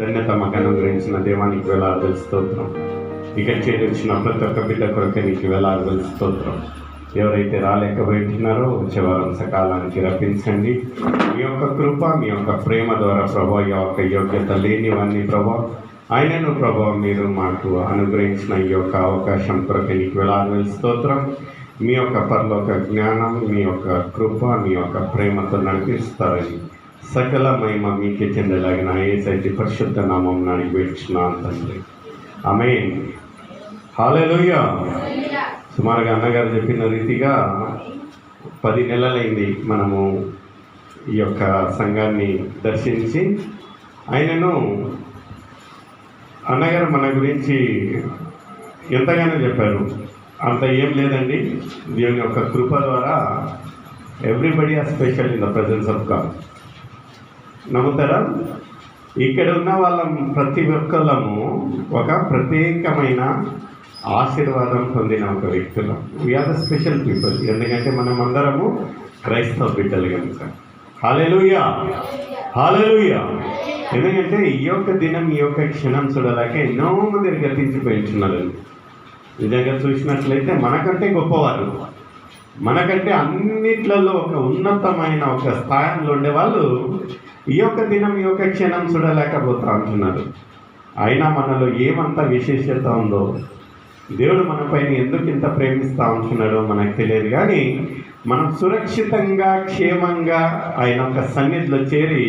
ధన్యత మాకు అనుగ్రహించిన దేవానికి వేలాది స్తోత్రం. ఇక్కడ చేరొచ్చిన ప్రతి ఒక్క బిడ్డ కొరకు నీకు వేలాది స్తోత్రం. ఎవరైతే రాలేకపోతున్నారో వచ్చే వారం సకాలానికి రప్పించండి. మీ యొక్క కృప, మీ యొక్క ప్రేమ ద్వారా ప్రభా, ఈ యొక్క యోగ్యత లేనివన్నీ ప్రభా, ఆయనను ప్రభా మీరు మాకు అనుగ్రహించిన ఈ యొక్క అవకాశం కొరకు నీకు వేలాది స్తోత్రం. మీ యొక్క పరలోక జ్ఞానం, మీ యొక్క కృప, మీ యొక్క ప్రేమతో నడిపిస్తారని సకల మహిమ మీకే చెందలాగిన యేసయ్య పరిశుద్ధ నామం అడిగి వేడుచున్నాను తండ్రి. ఆమేన్. హల్లెలూయా. సుమారుగా అన్నగారు చెప్పిన రీతిగా 10 నెలలైంది మనము ఈ యొక్క సంఘాన్ని దర్శించి. ఆయనను అన్నగారు మన గురించి ఎంతగానో చెప్పారు. అంత ఏం లేదండి, దేవుని యొక్క కృప ద్వారా everybody are special in the presence of God. నమ్ముతారా? ఇక్కడ ఉన్న వాళ్ళం ప్రతి ఒక్కళ్ళము ఒక ప్రత్యేకమైన ఆశీర్వాదం పొందిన ఒక వ్యక్తులం. We're the special people. ఎందుకంటే మనం అందరము క్రైస్తవ బిడ్డలు కనుక. హల్లెలూయా, హల్లెలూయా. ఎందుకంటే ఈ యొక్క దినం, ఈ యొక్క క్షణం చూడలేక ఎన్నో మంది గతించిపోయించున్నారు. నిజంగా చూసినట్లయితే మనకంటే గొప్పవారు, మనకంటే అన్నిట్లలో ఒక ఉన్నతమైన ఒక స్థాయిలో ఉండేవాళ్ళు ఈ యొక్క దినం, ఈ యొక్క క్షణం చూడలేకపోతా అంటున్నారు. అయినా మనలో ఏమంత విశేషత ఉందో, దేవుడు మన పైన ఎందుకు ఇంత ప్రేమిస్తూ ఉంటున్నాడో మనకు తెలియదు. కానీ మనం సురక్షితంగా, క్షేమంగా ఆయన ఒక సన్నిధిలో చేరి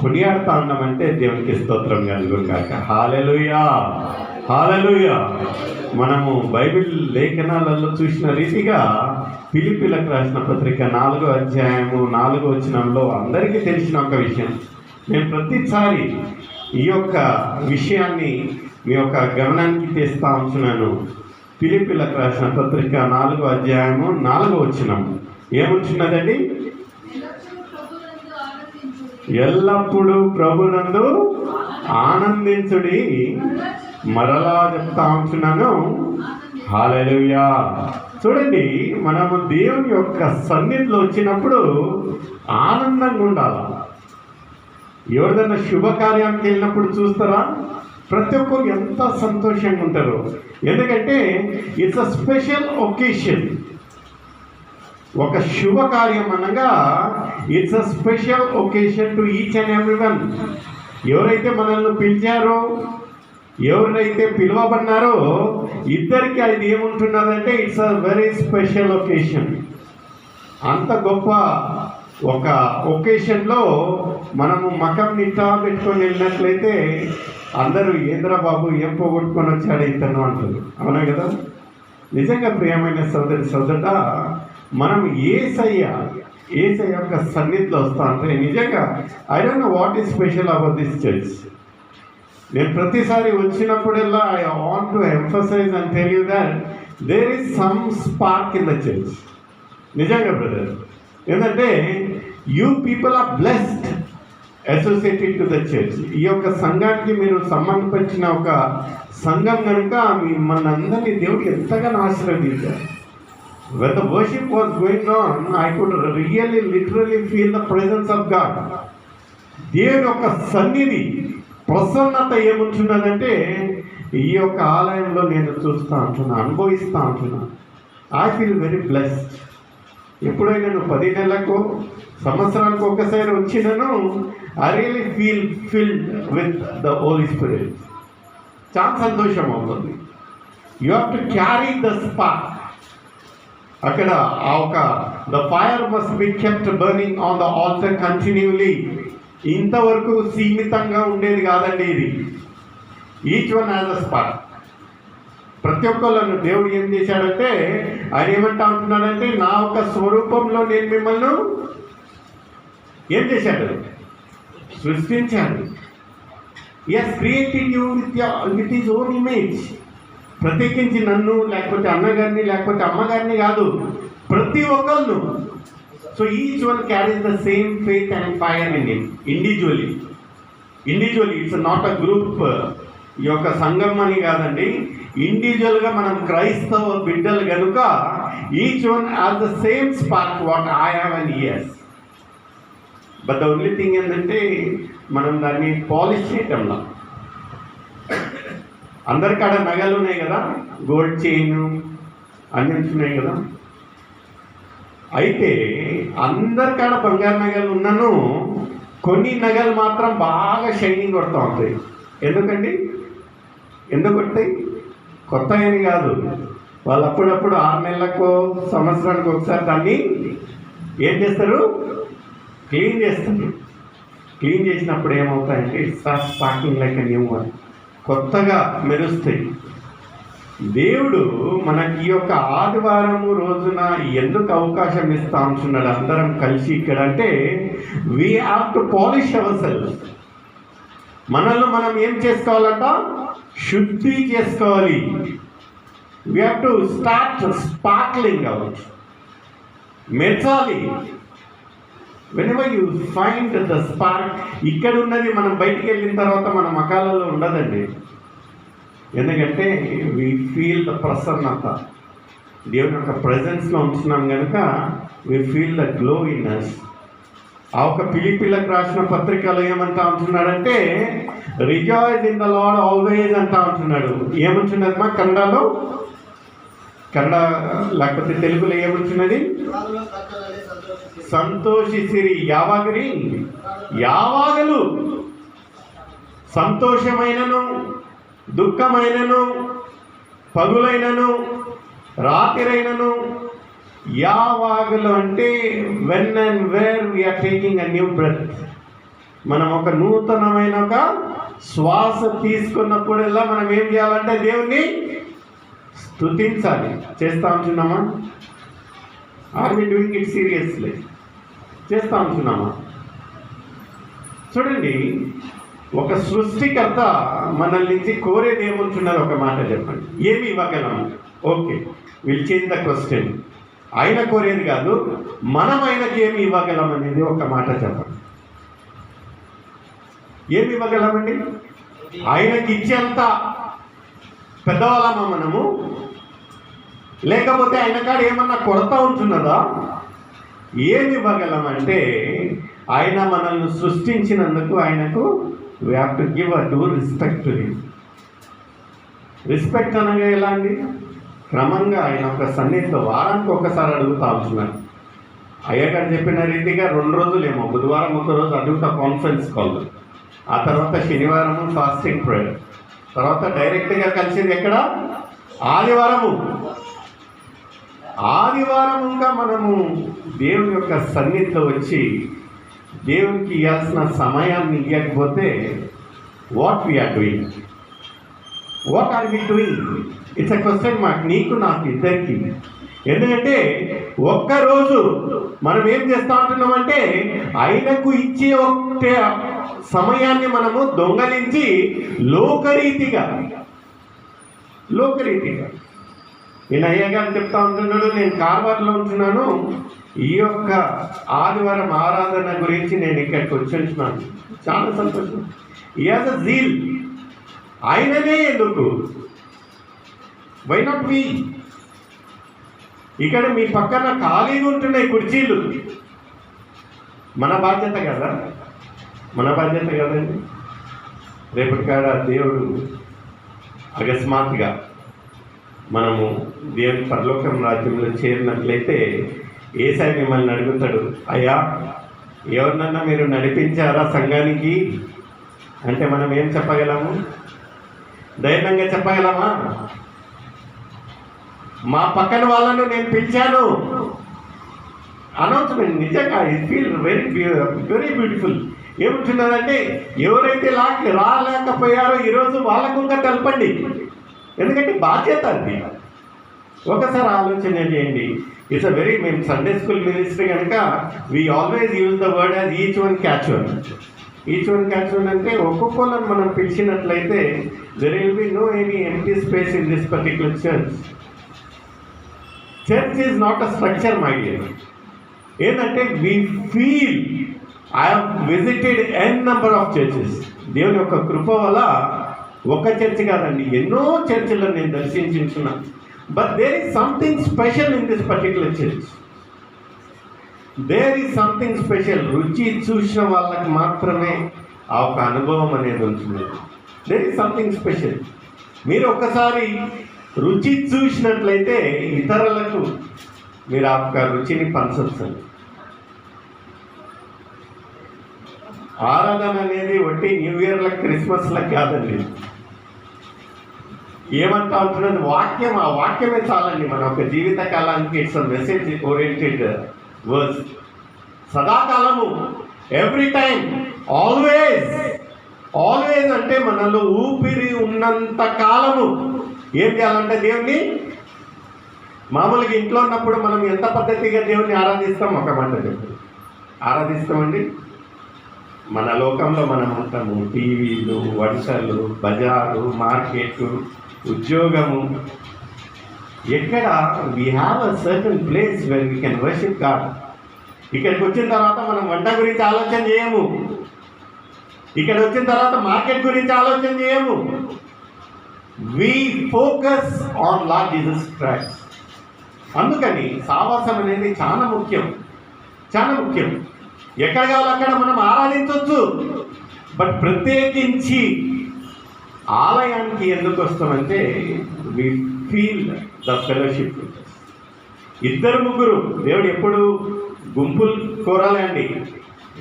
కొనియాడుతూ ఉన్నామంటే దేవునికి స్తోత్రం కలుగుగాక. హల్లెలూయా, హల్లెలూయా. మనము బైబిల్ లేఖనాలలో చూసిన రీతిగా ఫిలిప్పీలకు రాసిన పత్రిక 4వ అధ్యాయము 4వ వచనంలో అందరికీ తెలిసిన ఒక విషయం. నేను ప్రతిసారి ఈ యొక్క విషయాన్ని మీ యొక్క గమనానికి తెస్తా ఉంటున్నాను. ఫిలిప్పీలకు రాసిన పత్రిక 4వ అధ్యాయము 4వ వచనం ఏముంటున్నదండి? ఎల్లప్పుడూ ప్రభునందు ఆనందించుడి. మరలా చెప్తా ఉంటున్నాను, హల్లెలూయా. చూడండి, మనము దేవుని యొక్క సన్నిధిలో వచ్చినప్పుడు ఆనందంగా ఉండాలి. ఎవరిదైనా శుభకార్యానికి వెళ్ళినప్పుడు చూస్తారా, ప్రతి ఒక్కరు ఎంత సంతోషంగా ఉంటారు. ఎందుకంటే ఇట్స్ అ స్పెషల్ ఒకేషన్. ఒక శుభకార్యం అనగా it's a special occasion to each and every one. ఎవరైతే మనల్ని పిలిచారో, ఎవరైతే పిలువబడినారో ఇద్దరికి అది ఏముంటున్నదంటే it's a very special occasion. అంత గొప్ప ఒక ఒకేషన్లో మనము మకం నిట్టా పెట్టుకొని వెళ్ళినట్లయితే అందరూ ఏంద్రా బాబు ఏం పోగొట్టుకొని వచ్చాడు ఇతను అంటారు. అవునా కదా? నిజంగా ప్రియమైన సోదరుడా, మనం ఏసయ్య యొక్క సన్నిధిలో వస్తా అంటే నిజంగా I don't know what is special about this church. నేను ప్రతిసారి వచ్చినప్పుడల్లా I want to emphasize and tell you that there is some spark in the church. నిజంగా బ్రదర్, ఏంటంటే you people are blessed associated to the church. ఈ యొక్క సంఘానికి మీరు సంబంధించిన ఒక సంఘం కనుక మిమ్మల్ని అందరినీ దేవుడు ఎంతగానో ఆశీర్వదించారు. When the worship was going on, I could really, literally feel the presence of God. దేవుని యొక్క సన్నిధి, ప్రసన్నత ఏముంటున్నదంటే ఈ యొక్క ఆలయంలో నేను చూస్తూ ఉంటున్నా, అనుభవిస్తూ ఉంటున్నా. I feel very blessed. ఎప్పుడైనా నేను 10 నెలలకు, సంవత్సరానికి ఒకసారి వచ్చినాను, I really feel filled with the Holy Spirit. చాలా సంతోషం అవుతుంది. You have to carry the spark. అక్కడ ఆ ఒక the fire must be kept burning on the altar continuously. ఇంతవరకు సీమితంగా ఉండేది కాదండి ఇది. Each one has a spark. ప్రతి ఒక్కళ్ళను దేవుడు ఏం చేశాడంటే, ఆయన ఏమంటా ఉంటున్నాడంటే, నా ఒక స్వరూపంలో నేను మిమ్మల్ని ఏం చేశాడు? సృష్టించాడు. Yes, created you with his own image. ప్రత్యేకించి నన్ను, లేకపోతే అన్నగారిని, లేకపోతే అమ్మగారిని కాదు, ప్రతి ఒక్కళ్ళు. So each one carries the same faith and fire in him individually. It's not a group. ఈ యొక్క సంఘం అని కాదండి, ఇండివిజువల్గా మనం క్రైస్తవ బిడ్డలు కనుక each one has the same spark what I have and he has. But the only thing ఏంటంటే మనం దాన్ని పాలిష్ చేయటంలో అందరికాడ నగలు ఉన్నాయి కదా, గోల్డ్ చైన్ అన్నీ ఉంటున్నాయి కదా. అయితే అందరికాడ బంగారు నగలు ఉన్నను కొన్ని నగలు మాత్రం బాగా షైనింగ్ కొడుతూ ఉంటాయి. ఎందుకండి? ఎందుకు కొట్టాయి? కొత్త అని కాదు, వాళ్ళు అప్పుడప్పుడు 6 నెలలకు సంవత్సరానికి ఒకసారి దాన్ని ఏం చేస్తారు? క్లీన్ చేస్తారు. క్లీన్ చేసినప్పుడు ఏమవుతాయంటే start sparking like new one, కొత్తగా మెరుస్తాయి. దేవుడు మనకి ఈ యొక్క ఆదివారము రోజున ఎందుకు అవకాశం ఇస్తా ఉంటున్నాడు అందరం కలిసి ఇక్కడ అంటే, we have to polish our self. మనల్ని మనం ఏం చేసుకోవాలంట? శుద్ధి చేసుకోవాలి. We have to start sparkling out, మెచ్చాలి. Whenever you find the spark, ఇక్కడ ఉన్నది మనం బయటికి వెళ్ళిన తర్వాత మన మకాలలో ఉండదండి. ఎందుకంటే వీ ఫీల్ ద ప్రసన్నత, దేవుని యొక్క ప్రజెన్స్లో ఉంటున్నాం కనుక we feel the glow in us. ఆ ఒక పిలిపిలకు రాసిన పత్రికలో ఏమంటా ఉంటున్నాడంటే, rejoice in the lord always అంటా ఉంటున్నాడు. ఏమంటున్నది మా కన్నడలో? కన్నడ లేకపోతే తెలుగులో ఏమంటున్నది? సంతోషిసిరి. యావాగరి? యావాగలు సంతోషమైనను దుఃఖమైనను పగులైనను రాత్రైనను యావాగలు అంటే when and where we're taking a new breath. మనం ఒక నూతనమైన ఒక శ్వాస తీసుకున్నప్పుడల్లా మనం ఏం చేయాలంటే దేవుణ్ణి స్తుతించాలి. చేస్తూ ఉంటున్నామా? Are we doing it seriously? చేస్తూ ఉంటున్నామా? చూడండి, ఒక సృష్టికర్త మనల్ని నుంచి కోరేది ఏముంటున్నారు? ఒక మాట చెప్పండి. ఏమి ఇవ్వగలము? Okay, will change the question. ఆయన కోరేది కాదు, మనం ఆయనకి ఏమి ఇవ్వగలం అనేది ఒక మాట చెప్పండి. ఏమి ఇవ్వగలమండి? ఆయనకి ఇచ్చేంత పెద్దవాళ్ళమా మనము? లేకపోతే ఆయన కాడ ఏమన్నా కొరత ఉంటున్నదా? ఏమి ఇవ్వగలమంటే, ఆయన మనల్ని సృష్టించినందుకు ఆయనకు we have to give a due respect to him. Respect అనగా ఎలా అండి? క్రమంగా ఆయన ఒక సన్నిధిలో వారానికి ఒకసారి అడుగుతా ఉంటున్నాను. అయ్యగారు చెప్పిన రీతిగా 2 రోజులేమో, బుధవారం ఒక రోజు అడుగుతా కాన్ఫరెన్స్ కాల్, ఆ తర్వాత శనివారము ఫాస్టింగ్ ప్రేయర్, తర్వాత డైరెక్ట్గా కలిసేది ఎక్కడ? ఆదివారము. ఆదివారముగా మనము దేవుని యొక్క సన్నిధిలో వచ్చి దేవునికి ఇవ్వాల్సిన సమయాన్ని ఇవ్వకపోతే what we're doing? What are we doing? It's a question mark నీకు నాకు ఇద్దరికి. ఎందుకంటే ఒక్కరోజు మనం ఏం చేస్తూ ఉంటున్నామంటే, ఆయనకు ఇచ్చే ఒక సమయాన్ని మనము దొంగలించి లోకరీతిగా నేను అయ్యగారు చెప్తా ఉంటున్నాడు, నేను కార్వార్లో ఉంటున్నాను, ఈ యొక్క ఆదివారం ఆరాధన గురించి నేను ఇక్కడికి వచ్చున్నాను. చాలా సంతోషం. Is a zeal. ఆయననే ఎందుకు? Why not we? ఇక్కడ మీ పక్కన ఖాళీగా ఉంటున్నాయి కుర్చీలు. మన బాధ్యత కదా? మన బాధ్యత కదండి. రేపటి కాడ దేవుడు అకస్మాత్తుగా మనము దేవుని పరలోకం రాజ్యంలో చేరినట్లయితే యేసయ్య మిమ్మల్ని అడుగుతాడు, అయ్యా ఎవరినన్నా మీరు నడిపించారా సంఘానికి అంటే మనం ఏం చెప్పగలము? ధైర్యంగా చెప్పగలమా? మా పక్కన వాళ్ళను నేను పిలిచాను అనౌన్స్మెంట్. నిజంగా ఐ ఫీల్ వెరీ బ్యూటిఫుల్. ఏమంటున్నారంటే, ఎవరైతే రాలేకపోయారో ఈరోజు వాళ్ళకు ఇంకా తెలపండి. ఎందుకంటే బాధ్యత అది. ఒకసారి ఆలోచన చేయండి. ఇట్స్ అ వెరీ, మేము సండే స్కూల్ మినిస్ట్రీ కనుక we always use the word as each one catch one. Each one catch one అంటే ఒక్కొక్కళ్ళని మనం పిలిచినట్లయితే there will be no any empty space in this particular church. Church is not a structure my dear. ఏంటంటే we feel, I have visited n number of churches. దేవుని యొక్క కృప వల్ల ఒక church కాదండి, ఎన్నో చర్చిలను నేను దర్శించున్నాను. But there is something special in this particular church. There is something special. రుచి చూసిన వాళ్ళకి మాత్రమే ఆ ఒక అనుభవం అనేది ఉంటుంది. There is something special. మీరు ఒక్కసారి రుచి చూసినట్లయితే ఇతరులకు మీరు ఆ యొక్క రుచిని పంచవచ్చు. ఆరాధన అనేది ఒట్టి న్యూ ఇయర్లకు క్రిస్మస్లకు కాదండి. ఏమంటా ఉంటున్నది వాక్యం, ఆ వాక్యమే చాలండి మన ఒక జీవిత కాలానికి. It's message oriented words. సదాకాలము, ఎవ్రీ టైం, ఆల్వేస్. ఆల్వేస్ అంటే మనలో ఊపిరి ఉన్నంత కాలము ఏం చేయాలంటే దేవుణ్ణి, మామూలుగా ఇంట్లో ఉన్నప్పుడు మనం ఎంత పద్ధతిగా దేవుణ్ణి ఆరాధిస్తాం, ఒక మాట చెప్పు ఆరాధిస్తామండి. మన లోకంలో మనం ఉంటాము, టీవీలు, వర్షాలు, బజారు, మార్కెట్, ఉద్యోగము, ఎక్కడ we have a certain place where we can worship God. ఇక్కడికి వచ్చిన తర్వాత మనం వంట గురించి ఆలోచన చేయము, ఇక్కడ వచ్చిన తర్వాత మార్కెట్ గురించి ఆలోచన చేయము. We focus on Lord Jesus Christ. అందుకని సావాసం అనేది చాలా ముఖ్యం, చాలా ముఖ్యం. ఎక్కడ కావాలో అక్కడ మనం ఆరాధించవచ్చు. బట్ ప్రత్యేకించి ఆలయానికి ఎందుకు వస్తామంటే వి ఫీల్ ద ఫెలోషిప్. ఇద్దరు ముగ్గురు, దేవుడు ఎప్పుడు గుంపులు కోరాలే అండి,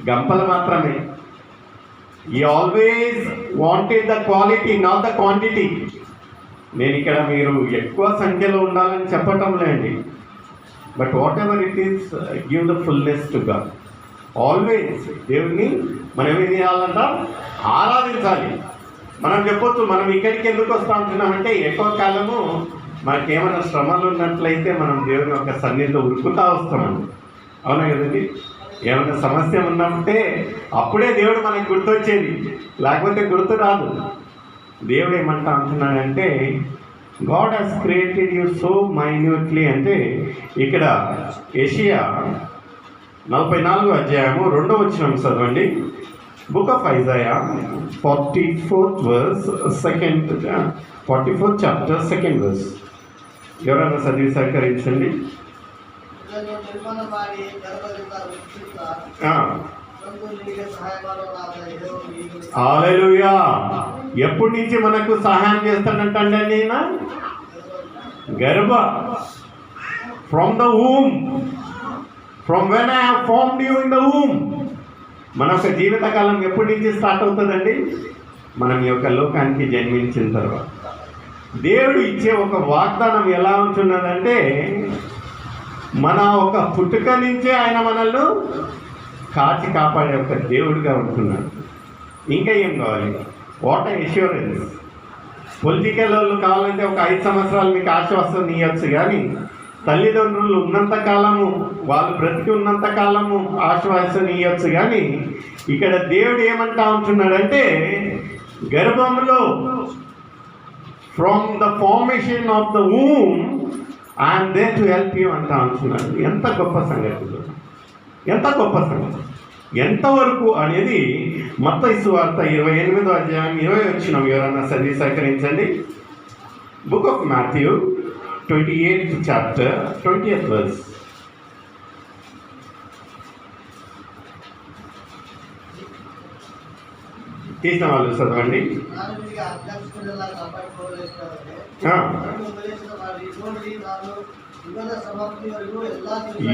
గంపలు మాత్రమే. ఈ always wanted the quality, not the quantity. నేను ఇక్కడ మీరు ఎక్కువ సంఖ్యలో ఉండాలని చెప్పటం లేండి, but what ever it is, give the fullness to God. Always దేవుణ్ణి మనం ఏం చేయాలంట, ఆరాధించాలి. మనం చెప్పొచ్చు, మనం ఇక్కడికి ఎందుకు వస్తూ ఉంటున్నామంటే ఎక్కువ కాలము మనకి ఏమైనా శ్రమలు ఉన్నట్లయితే మనం దేవుని యొక్క సన్నిధిలో ఉరుకుతా వస్తామండి. అవునా కదండి? ఏమైనా సమస్య ఉన్నప్పుడే అప్పుడే దేవుడు మనకు గుర్తొచ్చేది, లేకపోతే గుర్తు రాదు. దేవుడు ఏమంటా అంటున్నాడంటే God has created you so minutely. అంటే ఇక్కడ యెషయా 44వ అధ్యాయము 2వ వచనం చదవండి. Book of Isaiah 44th verse, 44th chapter 2nd verse. ఎవరైనా చదివి సహకరించండి. హల్లెలూయా. ఎప్పటి నుంచి మనకు సహాయం చేస్తాడంటే నేను గర్భ, from the womb, from when I have formed you in the womb. మన యొక్క జీవితకాలం ఎప్పటి నుంచి స్టార్ట్ అవుతుందండి? మనం ఈ యొక్క లోకానికి జన్మించిన తర్వాత. దేవుడు ఇచ్చే ఒక వాగ్దానం ఎలా ఉంటున్నదంటే మన ఒక పుట్టుక నుంచే ఆయన మనల్ని కాచి కాపాడే ఒక దేవుడిగా ఉంటున్నాడు. ఇంకా ఏం కావాలి? What assurance. పొలిటికల్ వాళ్ళు కావాలంటే ఒక 5 సంవత్సరాలు మీకు ఆశ్వాసం ఇవ్వచ్చు, కానీ తల్లిదండ్రులు ఉన్నంత కాలము, వాళ్ళు బ్రతికి ఉన్నంత కాలము ఆశ్వాసం ఇవ్వచ్చు. కానీ ఇక్కడ దేవుడు ఏమంటా ఉంటున్నాడంటే గర్భంలో, from the formation of the womb I'm there to help you అంటా ఉంటున్నాడు. ఎంత గొప్ప సంగతి, ఎంత గొప్ప సంగతి. ఎంతవరకు అనేది మత్తయి సువార్త 28వ అధ్యాయం 20వ వచనం ఎవరన్నా చదివి సహకరించండి. Book of Matthew 28th chapter 20th verse. తీసిన వాళ్ళు చదవండి.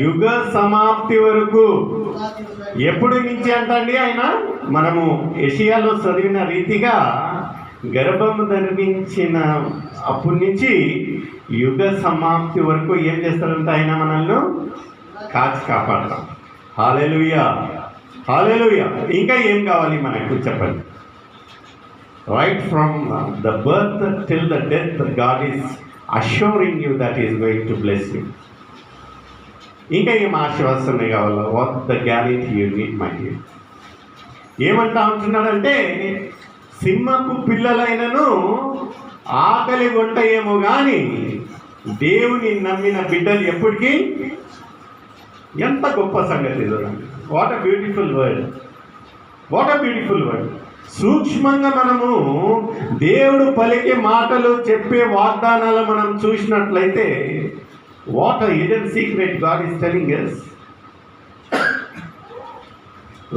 యుగ సమాప్తి వరకు. ఎప్పటి నుంచి అంటండి ఆయన? మనము యెషయాలో చదివిన రీతిగా గర్భము ధరించిన అప్పటి నుంచి యుగ సమాప్తి వరకు ఏం చేస్తారంటే ఆయన మనల్ని కాచి కాపాడతాం. హల్లెలూయా, హల్లెలూయా. ఇంకా ఏం కావాలి మనకు చెప్పండి? Right from the birth till the death God is assuring you that is going to bless you. ఇంకా ఏం ఆశ్వాసమే కావాలా? What the guarantee you need my dear. ఏమంటా ఉంటున్నాడంటే సింహపు పిల్లలైనను ఆకలి గొంట ఏమో కానీ దేవుని నమ్మిన బిడ్డలు ఎప్పటికీ. ఎంత గొప్ప సంగతి చూడండి. What a beautiful word, what a beautiful word. సూక్ష్మంగా మనము దేవుడు పలికే మాటలు, చెప్పే వాగ్దానాలు మనం చూసినట్లయితే what a hidden secret God is telling us.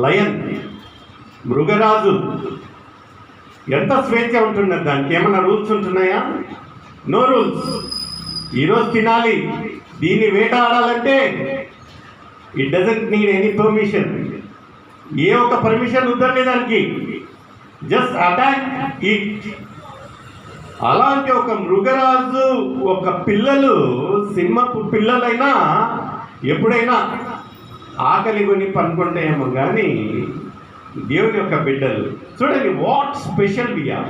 Lion, మృగరాజు, ఎంత స్వేచ్ఛ ఉంటున్నది, దానికి ఏమన్నా రూల్స్ ఉంటున్నాయా? No rules. ఈరోజు తినాలి, దీన్ని వేటాడాలంటే it doesn't need any permission. ఏ ఒక్క పర్మిషన్ వద్దండి దానికి, జస్ట్ అటాక్ ఇట్. అలాంటి ఒక మృగరాజు ఒక పిల్లలు, సింహపు పిల్లలైనా ఎప్పుడైనా ఆకలి కొని పనుకుంటాయేమో కానీ దేవుని యొక్క బిడ్డలు చూడండి, వాట్ స్పెషల్ బియర్,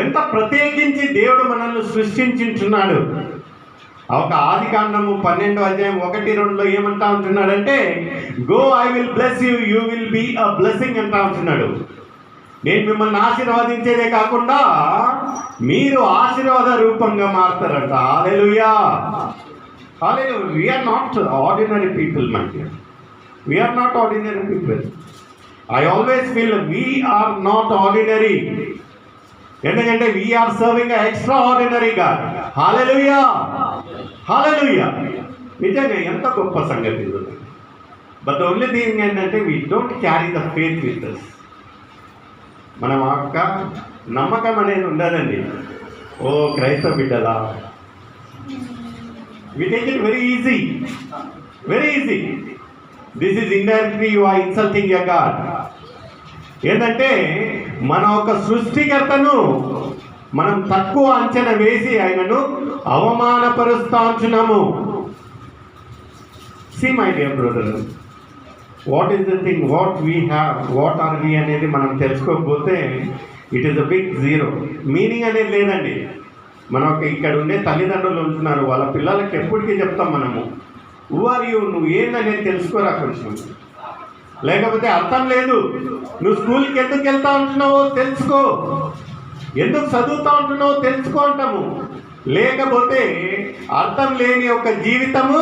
ఎంత ప్రత్యేకించి దేవుడు మనల్ని సృష్టించున్నాడు. ఒక ఆదికాండము 12:1-2 ఏమంటా ఉంటున్నాడంటే, go I will bless you, you will be a blessing అంటా ఉంటున్నాడు. నేను మిమ్మల్ని ఆశీర్వదించేదే కాకుండా మీరు ఆశీర్వాద రూపంగా మారుతారంట. హల్లెలూయా, హల్లెలూయా. we are not ordinary people, my dear. We are not ordinary people. I always feel we are not ordinary. ఎందుకంటే we are serving an extraordinary God. హల్లెలూయా, హల్లెలూయా. నిజంగా ఎంత గొప్ప సంగతి ఇది. బట్ ద ఓన్లీ థింగ్ ఏంటంటే we don't carry the faith with us. మనం యొక్క నమ్మకం అనేది ఉండదండి. ఓ క్రైస్తవ బిడ్డలా, we take it very easy, very easy. This is indirectly you are insulting your God. ఏంటంటే మన ఒక సృష్టికర్తను మనం తక్కువ అంచనా వేసి ఆయనను అవమానపరుస్తాంచున్నాము. See my dear brother, what is the thing, what we have, what are we అనేది మనం తెలుసుకోకపోతే it is a big zero. Meaning అనేది లేదండి. మనకు ఇక్కడ ఉండే తల్లిదండ్రులు ఉంటున్నారు, వాళ్ళ పిల్లలకి ఎప్పటికీ చెప్తాం మనము, హూ ఆర్ యూ, నువ్వు ఏందనేది తెలుసుకోరా కొంచెం. లేకపోతే అర్థం లేదు, నువ్వు స్కూల్కి ఎందుకు వెళ్తా ఉంటున్నావో తెలుసుకో, ఎందుకు చదువుతూ ఉంటున్నావో తెలుసుకో అంటాము. లేకపోతే అర్థం లేని ఒక జీవితము.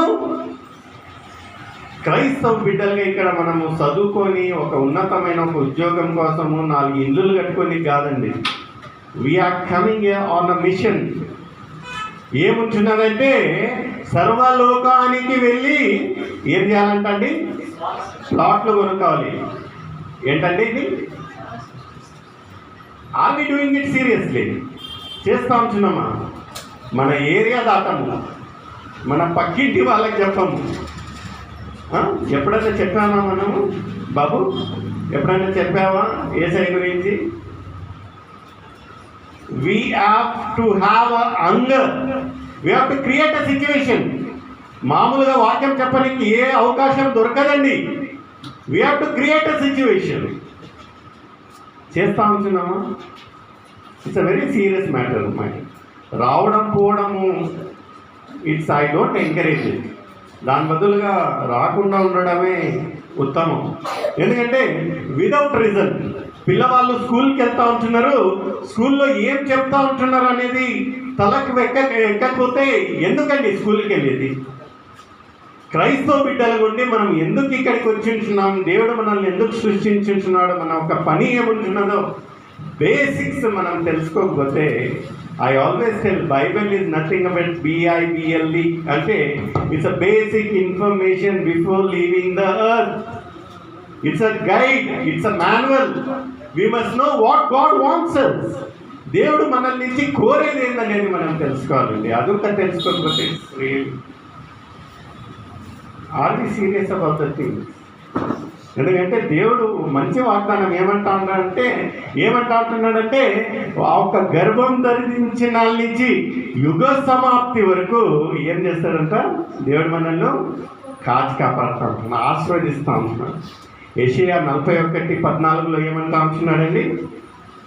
క్రైస్తవ బిడ్డలుగా ఇక్కడ మనము చదువుకొని ఒక ఉన్నతమైన ఒక ఉద్యోగం కోసము 4 ఇల్లులు కట్టుకొని కాదండి. We're coming on a mission. ఏముంటున్నదంటే సర్వలోకానికి వెళ్ళి ఏం చేయాలంటండి, ప్లాట్లు కొనుక్కోవాలి. ఏంటంటే ఇది, are we doing it seriously? చేస్తూ ఉంటున్నామా? మన ఏరియా దాటము, మన పక్కింటి వాళ్ళకి చెప్పము. ఎప్పుడైనా చెప్పామా మనము? బాబు ఎప్పుడైనా చెప్పావా యేసయ్య గురించి? We have to have a hunger, we have to create a situation. మామూలుగా వాక్యం చెప్పడానికి ఏ అవకాశం దొరకదండి. We have to create a situation. చేస్తా ఉంటున్నామా? It's a very serious matter. రావడం పోవడము it's, I don't encourage it. దాని బదులుగా రాకుండా ఉండడమే ఉత్తమం. ఎందుకంటే విదౌట్ రీజన్ పిల్లవాళ్ళు స్కూల్కి వెళ్తూ ఉంటున్నారు, స్కూల్లో ఏం చెప్తా ఉంటున్నారు అనేది తలకు ఎక్కకపోతే ఎందుకండి స్కూల్కి వెళ్ళేది? క్రైస్తవ బిడ్డల ఉండి మనం ఎందుకు ఇక్కడికి వచ్చింటున్నాం, దేవుడు మనల్ని ఎందుకు సృష్టించుంటున్నాడు, మన ఒక పని ఏముంటున్నదో బేసిక్స్ మనం తెలుసుకోకపోతే, I always tell Bible is nothing but BIBLE అంటే it's a basic information before leaving the earth. It's a guide, it's a manual. We must know what God wants us. దేవుడు మనల్ని నుంచి కోరేది ఏందనేది మనం తెలుసుకోవాలండి. అదొక తెలుసుకోకపోతే are we serious about the thing? ఎందుకంటే దేవుడు మంచి వాగ్దానం ఏమంటా ఉంటున్నాడంటే ఆ ఒక్క గర్భం ధరించిన నాళ్ళ నుంచి యుగ సమాప్తి వరకు ఏం చేస్తాడంట? దేవుడు మనల్ని కాచి కాపాడుతూ ఉంటున్నాడు, ఆశీర్వదిస్తూ ఉంటున్నాడు. యెషయా 41:14 ఏమంటా ఉంటున్నాడండి?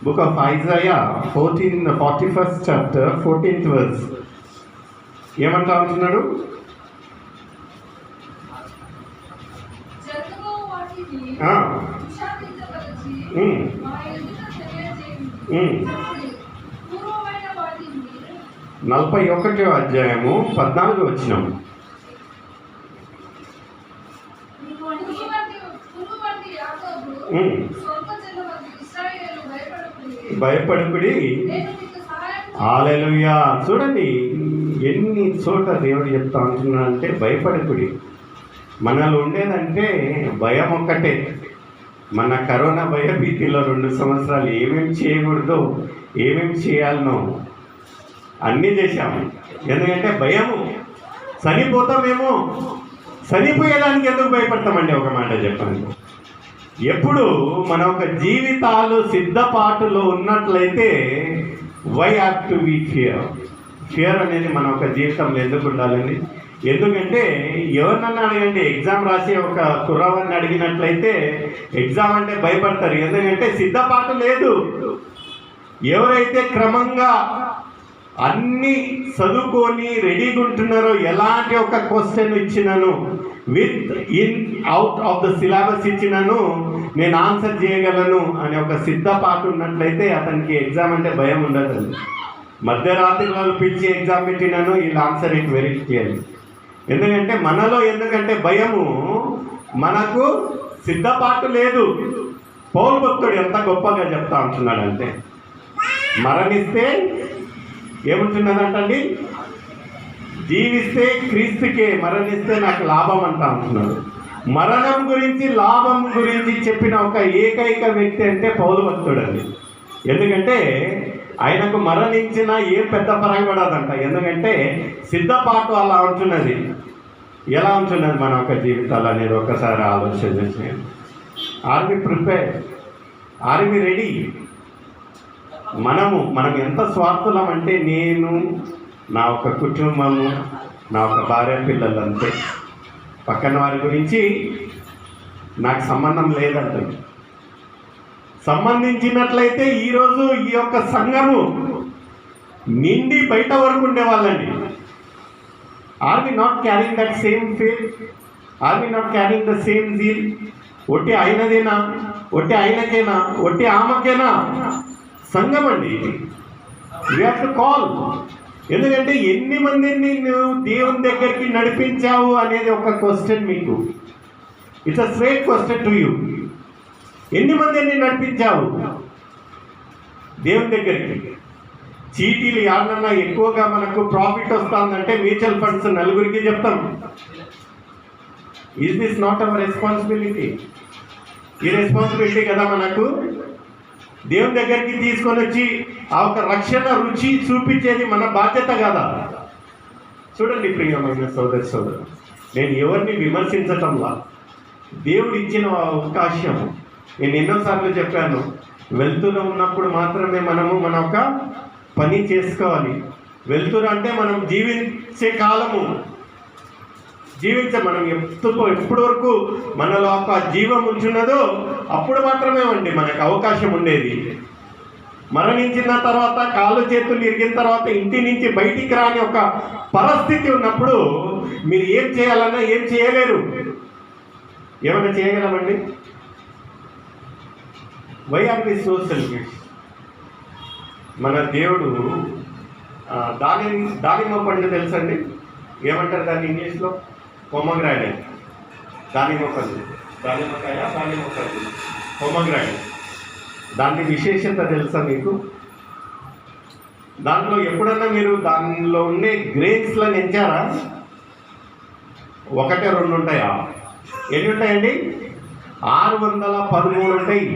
Book of Isaiah 41st chapter 14th verse ఏమంటా ఉంటున్నాడు? నలభై 41వ అధ్యాయము 14వ వచనం. భయపడుకుడి. హల్లెలూయా. చూడండి ఎన్ని చోట దేవుడు చెప్తా ఉంటున్నాడంటే భయపడుకుడి. మనలో ఉండేదంటే భయం ఒక్కటే. మన కరోనా భయభీతిలో 2 సంవత్సరాలు ఏమేమి చేయకూడదో ఏమేమి చేయాలనో అన్నీ చేశాము. ఎందుకంటే భయము, చనిపోతామేమో. చనిపోయేదానికి ఎందుకు భయపడతామండి? ఒక మాట చెప్పండి. ఎప్పుడు మన ఒక జీవితాలు సిద్ధపాటులో ఉన్నట్లయితే why have to be fear అనేది మన ఒక జీవితంలో ఎందుకు ఉండాలండి? ఎందుకంటే ఎవరినన్నా అడగండి, ఎగ్జామ్ రాసే ఒక కుర్రవాడిని అడిగినట్లయితే ఎగ్జామ్ అంటే భయపడతారు. ఎందుకంటే సిద్ధపాటు లేదు. ఎవరైతే క్రమంగా అన్నీ చదువుకొని రెడీగా ఉంటున్నారో, ఎలాంటి ఒక క్వశ్చన్ ఇచ్చినాను within out of the syllabus ఇచ్చినాను నేను ఆన్సర్ చేయగలను అనే ఒక సిద్ధపాటు ఉన్నట్లయితే అతనికి ఎగ్జామ్ అంటే భయం ఉండదు. మధ్యరాత్రి వాళ్ళు పిలిచి ఎగ్జామ్ పెట్టినాను, వీళ్ళు ఆన్సర్ ఇట్ వెరీ క్లియర్. ఎందుకంటే మనలో భయము, మనకు సిద్ధపాటు లేదు. పౌలు భక్తుడు ఎంత గొప్పగా చెప్తా ఉంటున్నాడంటే, మరణిస్తే ఏముంటున్నదంటండి, జీవిస్తే క్రీస్తుకే, మరణిస్తే నాకు లాభం అంటా ఉంటున్నాడు. మరణం గురించి లాభం గురించి చెప్పిన ఒక ఏకైక వ్యక్తి అంటే పౌలు భక్తుడు అండి. ఎందుకంటే ఆయనకు మరణించిన ఏం పెద్ద పరగబడదంట. ఎందుకంటే సిద్ధపాటు అలా ఉంటున్నది. ఎలా ఉంటున్నది మన ఒక జీవితాలు అనేది ఒకసారి ఆలోచన చేసేయండి. Are we prepare? Are we ready? మనం ఎంత స్వార్థులం అంటే, నేను, నా ఒక కుటుంబము, నా ఒక భార్య పిల్లలు అంతే, పక్కన వారి గురించి నాకు సంబంధం లేదంటుంది. సంబంధించినట్లయితే ఈరోజు ఈ యొక్క సంఘము నిండి బయట వరకు ఉండేవాళ్ళండి. Are we not carrying that same faith? Are we not carrying the same zeal? ఒట్టి ఆయనదేనా? ఒట్టి ఆయనకేనా? ఒట్టి ఆమెకేనా? సంఘం అండి ఇది. We have to call. ఎందుకంటే ఎన్ని మందిని నువ్వు దేవుని దగ్గరికి నడిపించావు అనేది ఒక క్వశ్చన్ మీకు. It's a straight question to you. ఎన్ని మందిని నడిపించావు దేవుని దగ్గరికి? చీటీలు ఎవరన్నా ఎక్కువగా మనకు ప్రాఫిట్ వస్తుందంటే మ్యూచువల్ ఫండ్స్ నలుగురికి చెప్తాం. Is this not our responsibility? ఈ రెస్పాన్సిబిలిటీ కదా మనకు. దేవుని దగ్గరికి తీసుకొని వచ్చి ఆ ఒక రక్షణ రుచి చూపించేది మన బాధ్యత కదా. చూడండి ప్రియమైన సోదరు, నేను ఎవరిని విమర్శించటంలా, దేవుడు ఇచ్చిన అవకాశం. నేను ఎన్నోసార్లు చెప్పాను, వెళ్తూనే ఉన్నప్పుడు మాత్రమే మనము మన ఒక పని చేసుకోవాలి. వెళ్తురు అంటే మనం జీవించే కాలము, మనం ఎప్పటి వరకు మనలో ఒక జీవం ఉంచున్నదో అప్పుడు మాత్రమే అండి మనకు అవకాశం ఉండేది. మరణించిన తర్వాత, కాళ్ళు చేతులు ఇరిగిన తర్వాత ఇంటి నుంచి బయటికి రాని ఒక పరిస్థితి ఉన్నప్పుడు మీరు ఏం చేయాలన్నా ఏం చేయలేరు. ఏమైనా చేయగలమండి? Why are we so selfish? మన దేవుడు దానిమ్మ పండు తెలుసండి? ఏమంటారు దాన్ని ఇంగ్లీష్లో? పొమగ్రానైట్. దానిమ్మ పండు, దానిమ్మకాయ, పొమగ్రానైట్. దాని విశేషత తెలుసా మీకు? దాంట్లో ఎప్పుడన్నా మీరు దానిలో ఉండే గ్రేప్స్లను ఎంచారా? 1, 2 ఉంటాయా? ఎన్ని ఉంటాయండి? 613 ఉంటాయి.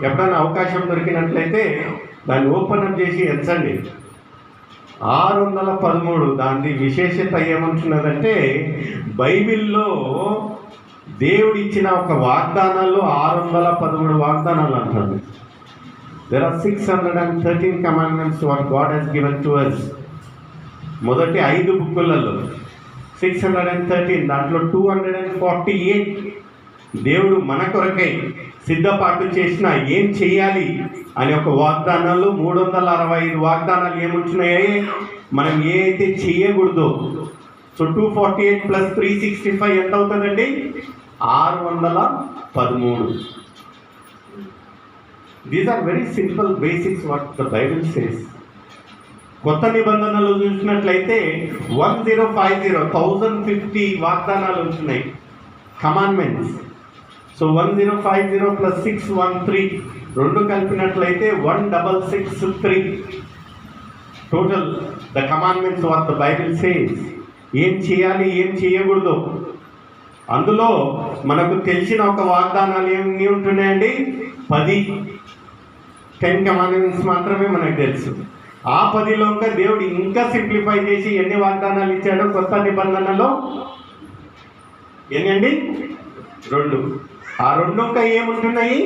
ఎప్పుడైనా అవకాశం దొరికినట్లయితే దాన్ని ఓపెన్ అప్ చేసి ఎంచండి. 613. దాని విశేషత ఏమంటున్నదంటే, బైబిల్లో దేవుడు ఇచ్చిన ఒక వాగ్దానాల్లో 613 వాగ్దానాలు అంటారు. There are 613 commandments what God has given to us. మొదటి 5 బుక్కులలో 613, దాంట్లో 248 దేవుడు మన కొరకై సిద్ధపాటు చేసిన ఏం చేయాలి అనే ఒక వాగ్దానాలు. 365 వాగ్దానాలు ఏముంటున్నాయి, మనం ఏ అయితే చేయకూడదో. సో 248 + 365 ఎంత అవుతుందండి? 613. These are very simple basics what the Bible says. కొత్త నిబంధనలు చూసినట్లయితే 1050 వాగ్దానాలు ఉంటున్నాయి, కమాండ్మెంట్స్. సో 1050 + 613 రెండు కలిపినట్లయితే 1663 total the commandments what the Bible says. ఏం చేయాలి, ఏం చేయకూడదు. అందులో మనకు తెలిసిన ఒక వాగ్దానాలు ఏమి ఉంటున్నాయండి? 10 కమాండ్మెంట్స్ మాత్రమే మనకు తెలుసు. ఆ 10లో ఇంకా దేవుడు ఇంకా సింప్లిఫై చేసి ఎన్ని వాగ్దానాలు ఇచ్చాడో కొత్త నిబంధనలో ఎన్ని అండి? 2. ఆ 2 ఇంకా ఏముంటున్నాయి?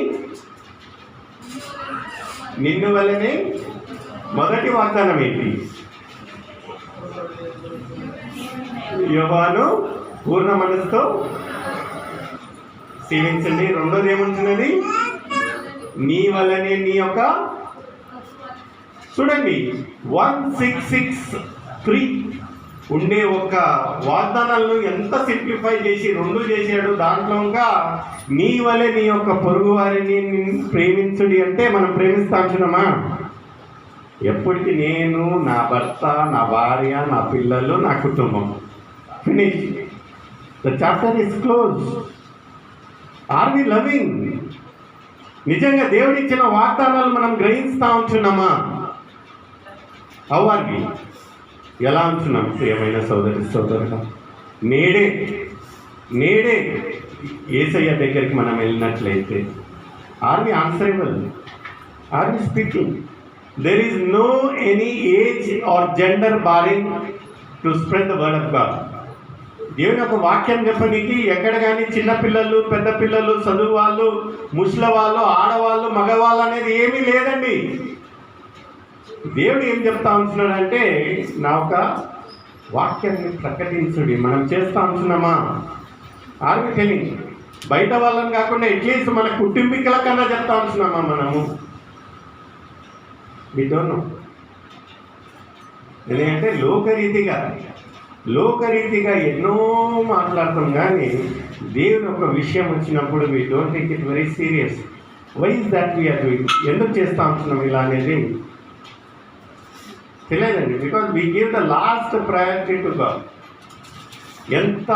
నిన్ను వల్లనే మొదటి వాగ్దానం ఏంటి? యెహోవాను పూర్ణ మనసుతో సేవించండి. రెండోది ఏముంటున్నది? నీ వల్లనే నీ యొక్క, చూడండి 1663 ఉండే ఒక వాగ్దానాలను ఎంత సింప్లిఫై చేసి 2 చేశాడు. దాంట్లో ఇంకా నీ వలె నీ యొక్క పొరుగు వారిని ప్రేమించుడి అంటే మనం ప్రేమిస్తాంచున్నామా? ఎప్పటికీ నేను, నా భర్త, నా భార్య, నా పిల్లలు, నా కుటుంబం, finish. The chapter is close. Are we loving? నిజంగా దేవుడిచ్చిన వాగ్దానాలు మనం గ్రహిస్తూ ఉంటున్నామా? అవ్వాలి ఎలా ఉంటున్నాం? ప్రియమైన సోదరుడు, నేడే యేసయ్య దగ్గరికి మనం వెళ్ళినట్లయితే are we answerable? Are we speaking? There is no any age or gender barring to spread the word of God. దేవుని యొక్క వాక్యం చెప్పడానికి ఎక్కడ కానీ చిన్నపిల్లలు, పెద్ద పిల్లలు, చదువు వాళ్ళు, ముసలి వాళ్ళు, ఆడవాళ్ళు, మగవాళ్ళు అనేది ఏమీ లేదండి. దేవుడు ఏం చెప్తా ఉంటున్నాడంటే నా ఒక వాక్యాన్ని ప్రకటించుడి. మనం చేస్తూ ఉంటున్నామా? Are we telling? బయట వాళ్ళని కాకుండా అట్లీస్ట్ మన కుటుంబీకుల కన్నా చెప్తా ఉంటున్నామా మనము? We don't know. ఎందుకంటే లోకరీతిగా ఎన్నో మాట్లాడతాం, కానీ దేవుని ఒక విషయం వచ్చినప్పుడు we don't take it very serious. Why is that we're doing? ఎందుకు చేస్తూ ఉంటున్నాం ఇలా అనేది తెలియదండి. Because we give the last priority to God. ఎంత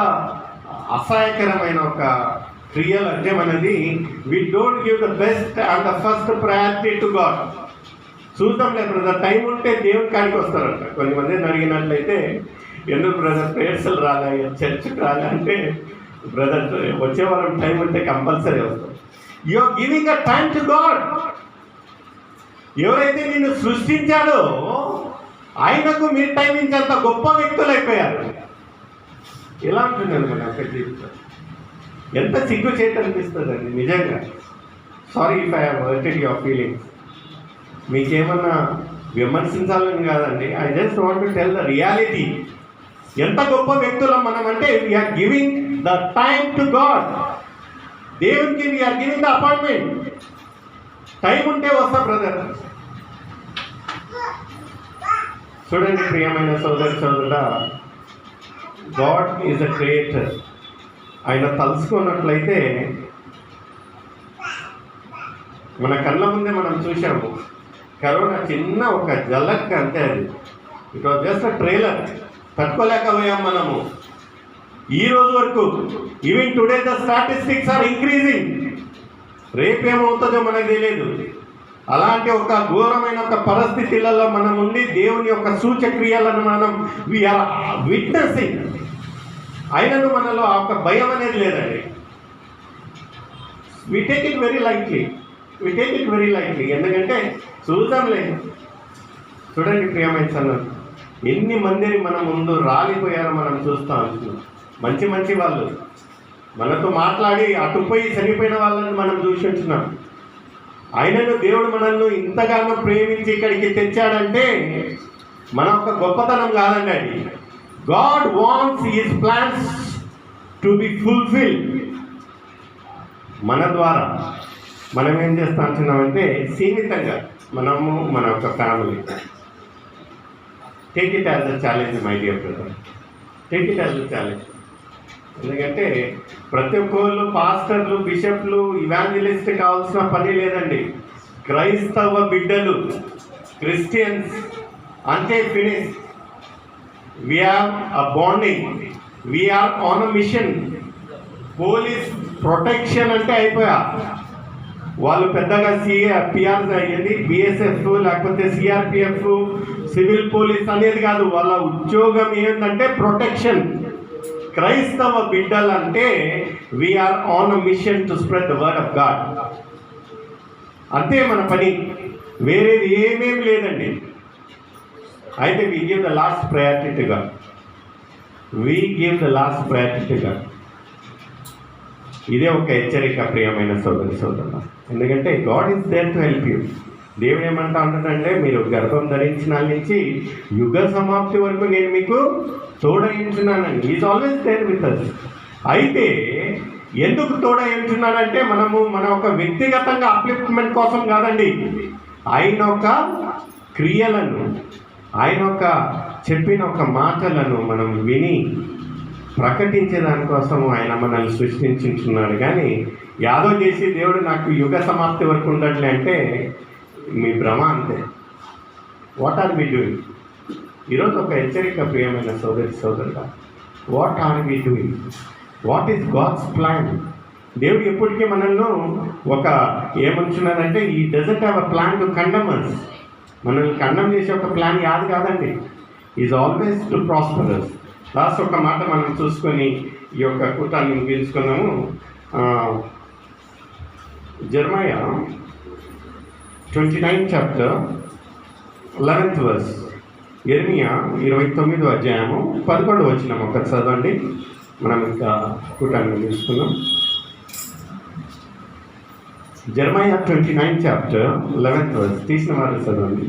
అసహాయకరమైన ఒక క్రియలు అంటే మనది, we don't give the best and the first priority to God. చూద్దాంలే బ్రదర్, టైం ఉంటే దేవుని కాడికి వస్తారంట. కొంతమందిని అడిగినట్లయితే ఎందుకు బ్రదర్ ప్రేయర్స్లు రాలే, చర్చ్కి రాలే అంటే, బ్రదర్ వచ్చే వారం టైం ఉంటే కంపల్సరీ వస్తాం. You are giving a time to God. ఎవరైతే నిన్ను సృష్టించాడో ఆయనకు మీరు టైం ఇచ్చేంత గొప్ప వ్యక్తులు అయిపోయారు. ఎలా ఉంటున్నారు మన యొక్క జీవితం? ఎంత సిగ్గు చేతి అనిపిస్తుందండి నిజంగా. Sorry if I have hurted your feelings. మీకేమన్నా విమర్శించాలని కాదండి. I just want to tell the reality. ఎంత గొప్ప వ్యక్తులం మనం అంటే, we're giving the time to God. దేవునికి we're giving the appointment. Time ఉంటే వస్తా బ్రదర్. చూడండి ప్రియమైన సోదరుడా, గాడ్ ఈజ్ అ క్రియేటర్. ఆయన తలుసుకున్నట్లయితే మన కళ్ళ ముందే మనం చూసాము. కరోనా చిన్న ఒక జలక్ అంతే, అది it was just a trailer. తట్టుకోలేకపోయాం మనము ఈ రోజు వరకు. Even today the statistics are increasing. రేపేమవుతుందో మనకు తెలియదు. అలాంటి ఒక ఘోరమైన ఒక పరిస్థితులలో మనం ఉండి దేవుని యొక్క సూచక్రియలను మనం వీఆర్ విట్నెసింగ్. అయినను మనలో ఆ ఒక భయం అనేది లేదండి. We take it very lightly. ఎందుకంటే చూద్దాంలే. చూడండి ప్రియమైన సన్నం, ఎన్ని మందిని మన ముందు రాలిపోయారో మనం చూస్తూ ఉంటున్నాం. మంచి వాళ్ళు మనతో మాట్లాడి అటుపోయి చనిపోయిన వాళ్ళని మనం చూసి ఉంటున్నాం. ఆయనను దేవుడు మనల్ని ఇంతగానో ప్రేమించి ఇక్కడికి తెచ్చాడంటే మన ఒక గొప్పతనం కాదండి అది. God wants his plans to be fulfilled. మన ద్వారా మనం ఏం చేస్తా అంటున్నామంటే సీమితంగా మనము, మన యొక్క family. Take it as a challenge my dear brother. Take it as a challenge. ఎందుకంటే ప్రతి ఒక్కళ్ళు పాస్టర్లు, బిషప్లు, ఇవాంజలిస్ట్ కావాల్సిన పని లేదండి. క్రైస్తవ బిడ్డలు, క్రిస్టియన్స్ అంతే, finish. We're a bonding, we're on a mission. Police protection అంటే అయిపోయా. వాళ్ళు పెద్దగా పిఆర్ అయ్యేది బిఎస్ఎఫ్ లేకపోతే సిఆర్పిఎఫ్, సివిల్ పోలీస్ అనేది కాదు. వాళ్ళ ఉద్యోగం ఏంటంటే ప్రొటెక్షన్. క్రైస్తవ బిడ్డలు అంటే we're on a mission to spread the word of God. అంతే మన పని, వేరేది ఏమేమి లేదండి. అయితే we give the last priority to God. We give the last priority to God. ఇదే ఒక హెచ్చరిక ప్రియమైన సోదరులు. ఎందుకంటే God is there to help you. దేవుడు ఏమంటా ఉంటాడంటే, మీరు గర్భం ధరించిన నుంచి యుగ సమాప్తి వరకు నేను మీకు తోడయించున్నానండి. Is always there with us. అయితే ఎందుకు తోడయించున్నాడంటే మన ఒక వ్యక్తిగతంగా అప్లిఫ్ట్మెంట్ కోసం కాదండి. ఆయన ఒక క్రియలను, ఆయన ఒక చెప్పిన ఒక మాటలను మనం విని ప్రకటించే దానికోసం ఆయన మనల్ని సృష్టించున్నాడు. కానీ యాదో చేసి దేవుడు నాకు యుగ సమాప్తి వరకు ఉండట్లే అంటే మీ భ్రమ అంతే. What are we doing? ఈరోజు ఒక హెచ్చరిక ప్రియమైన సోదరుడా, what are we doing? What is God's plan? దేవుడు ఎప్పటికీ మనల్ని ఒక ఏమంటున్నాడంటే, he doesn't have a plan to condemn us. మనల్ని కండమ్ చేసే ఒక ప్లాన్ యాదు కాదండి. Is always to prosper us. Last ఒక మాట మనం చూసుకొని ఈ యొక్క కూటాన్ని ముగించుకున్నాము. జెరమయా 29 chapter 11th verse. యెర్మీయా 29వ అధ్యాయము 11వ వచనం ఒకటి చదవండి. మనం ఇంకా కూటాన్ని ముగించుకున్నాం. జెరమయా 29 chapter 11th verse తీసిన వారు చదవండి.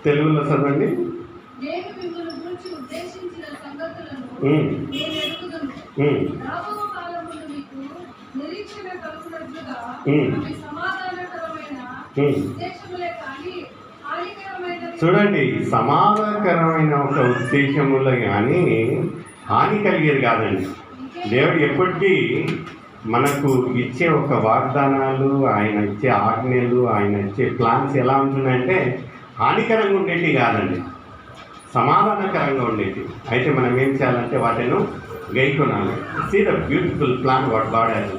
తెలుగులో చదవండి. చూడండి, సమాధానకరమైన ఒక ఉద్దేశములో కానీ హాని కలిగేది కాదండి. దేవుడు ఎప్పటికీ మనకు ఇచ్చే ఒక వాగ్దానాలు, ఆయన ఇచ్చే ఆజ్ఞలు, ఆయన ఇచ్చే ప్లాన్స్ ఎలా ఉంటున్నాయంటే హానికరంగా ఉండేవి కాదండి, సమాధానకరంగా ఉండేవి. అయితే మనం ఏం చేయాలంటే వాటిని గైకొనాలి. See the beautiful plan what God has.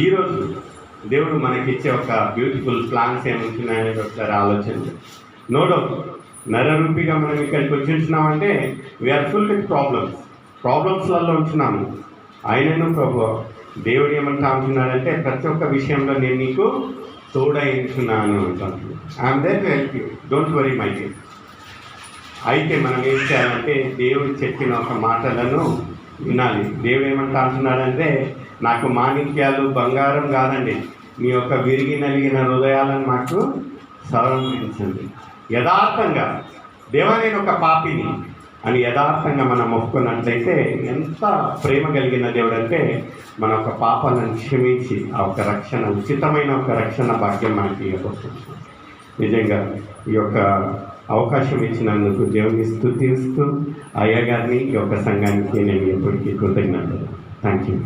ఈరోజు దేవుడు మనకిచ్చే ఒక బ్యూటిఫుల్ ప్లాన్స్ ఏముంటున్నాయనేది ఒకసారి ఆలోచించండి. నో డౌట్ నరరూపిగా మనం ఇక్కడికి వచ్చి వీఆర్ ఫుల్ విత్ ప్రాబ్లమ్స్లలో ఉంటున్నాము. ఆయనను ప్రభు దేవుడు ఏమంటా ఉంటున్నాడంటే, ప్రతి ఒక్క విషయంలో నేను నీకు తోడైంటున్నాను అంటాను. I'm there to help you, don't worry my dear. అయితే మనం ఏం చేయాలంటే దేవుడు చెప్పిన ఒక మాటలను వినాలి. దేవుడు ఏమంటా అంటున్నాడంటే, నాకు మాణిక్యాలు బంగారం కాదండి, మీ యొక్క విరిగి నలిగిన హృదయాలను మాకు సవరించండి. యథార్థంగా దేవా నేను ఒక పాపిని అని యథార్థంగా మనం ఒప్పుకున్నట్లయితే ఎంత ప్రేమ కలిగిన దేవుడు అంటే, మన ఒక పాపాలను క్షమించి ఆ ఒక రక్షణ, ఉచితమైన ఒక రక్షణ భాగ్యం మనకి ఇవ్వబోతుంది. నిజంగా ఈ యొక్క అవకాశం ఇచ్చినందుకు దేవుని స్తుతిస్తూ అయ్య గారిని ఈ యొక్క సంఘానికి నేను ఎప్పటికీ కృతజ్ఞతలు. Thank you.